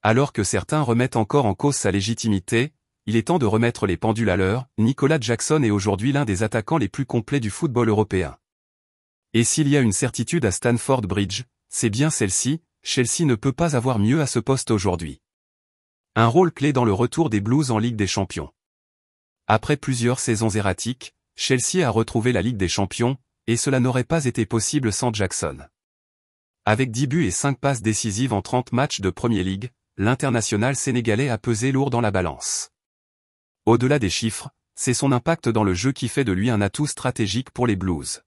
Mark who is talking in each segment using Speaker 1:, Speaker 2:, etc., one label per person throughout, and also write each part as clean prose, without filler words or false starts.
Speaker 1: Alors que certains remettent encore en cause sa légitimité, il est temps de remettre les pendules à l'heure. Nicolas Jackson est aujourd'hui l'un des attaquants les plus complets du football européen. Et s'il y a une certitude à Stamford Bridge, c'est bien celle-ci, Chelsea ne peut pas avoir mieux à ce poste aujourd'hui. Un rôle clé dans le retour des Blues en Ligue des Champions. Après plusieurs saisons erratiques, Chelsea a retrouvé la Ligue des Champions, et cela n'aurait pas été possible sans Jackson. Avec 10 buts et 5 passes décisives en 30 matchs de Premier League, l'international sénégalais a pesé lourd dans la balance. Au-delà des chiffres, c'est son impact dans le jeu qui fait de lui un atout stratégique pour les Blues.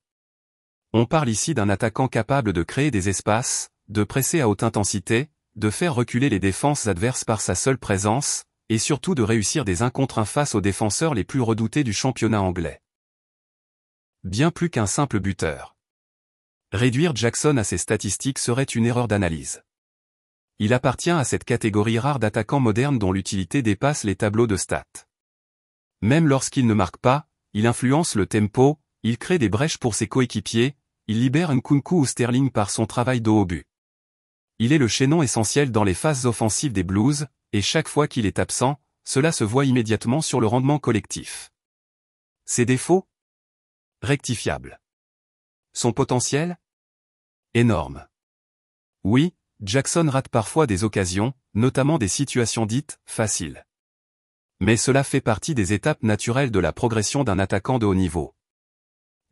Speaker 1: On parle ici d'un attaquant capable de créer des espaces, de presser à haute intensité, de faire reculer les défenses adverses par sa seule présence, et surtout de réussir des 1 contre 1 face aux défenseurs les plus redoutés du championnat anglais. Bien plus qu'un simple buteur. Réduire Jackson à ses statistiques serait une erreur d'analyse. Il appartient à cette catégorie rare d'attaquants modernes dont l'utilité dépasse les tableaux de stats. Même lorsqu'il ne marque pas, il influence le tempo, il crée des brèches pour ses coéquipiers, il libère Nkunku ou Sterling par son travail dos au but. Il est le chaînon essentiel dans les phases offensives des Blues, et chaque fois qu'il est absent, cela se voit immédiatement sur le rendement collectif. Ses défauts ? Rectifiables. Son potentiel ? Énorme. Oui, Jackson rate parfois des occasions, notamment des situations dites « faciles ». Mais cela fait partie des étapes naturelles de la progression d'un attaquant de haut niveau.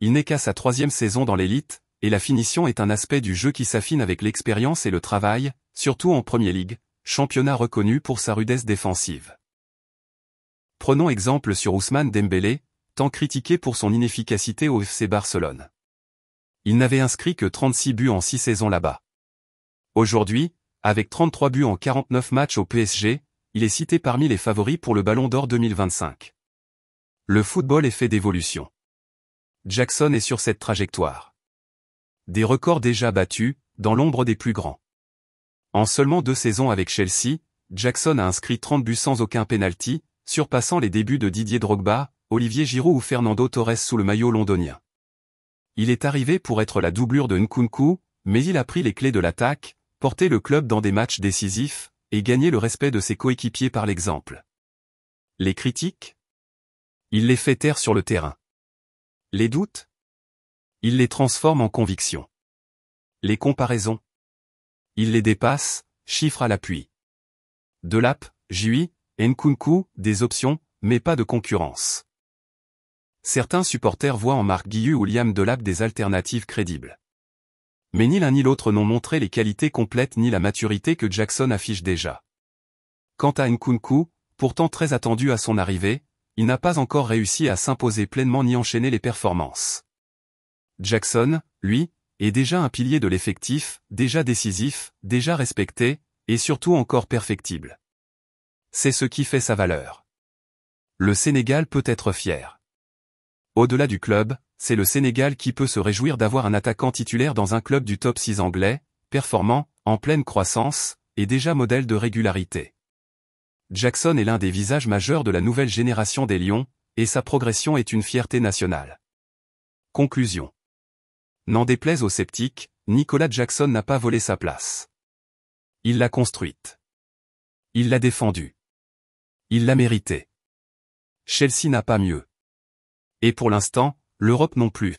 Speaker 1: Il n'est qu'à sa 3e saison dans l'élite, et la finition est un aspect du jeu qui s'affine avec l'expérience et le travail, surtout en Premier League, championnat reconnu pour sa rudesse défensive. Prenons exemple sur Ousmane Dembélé, tant critiqué pour son inefficacité au FC Barcelone. Il n'avait inscrit que 36 buts en 6 saisons là-bas. Aujourd'hui, avec 33 buts en 49 matchs au PSG, il est cité parmi les favoris pour le Ballon d'Or 2025. Le football est fait d'évolution. Jackson est sur cette trajectoire. Des records déjà battus, dans l'ombre des plus grands. En seulement 2 saisons avec Chelsea, Jackson a inscrit 30 buts sans aucun penalty, surpassant les débuts de Didier Drogba, Olivier Giroud ou Fernando Torres sous le maillot londonien. Il est arrivé pour être la doublure de Nkunku, mais il a pris les clés de l'attaque, porté le club dans des matchs décisifs, et gagné le respect de ses coéquipiers par l'exemple. Les critiques ? Il les fait taire sur le terrain. Les doutes ? Il les transforme en convictions. Les comparaisons ? Il les dépasse, chiffres à l'appui. Delap, Jui, Nkunku, des options, mais pas de concurrence. Certains supporters voient en Marc Guiu ou Liam Delap des alternatives crédibles. Mais ni l'un ni l'autre n'ont montré les qualités complètes ni la maturité que Jackson affiche déjà. Quant à Nkunku, pourtant très attendu à son arrivée, il n'a pas encore réussi à s'imposer pleinement ni enchaîner les performances. Jackson, lui, est déjà un pilier de l'effectif, déjà décisif, déjà respecté, et surtout encore perfectible. C'est ce qui fait sa valeur. Le Sénégal peut être fier. Au-delà du club, c'est le Sénégal qui peut se réjouir d'avoir un attaquant titulaire dans un club du top 6 anglais, performant, en pleine croissance, et déjà modèle de régularité. Jackson est l'un des visages majeurs de la nouvelle génération des Lions, et sa progression est une fierté nationale. Conclusion. N'en déplaise aux sceptiques, Nicolas Jackson n'a pas volé sa place. Il l'a construite. Il l'a défendue. Il l'a méritée. Chelsea n'a pas mieux. Et pour l'instant, l'Europe non plus.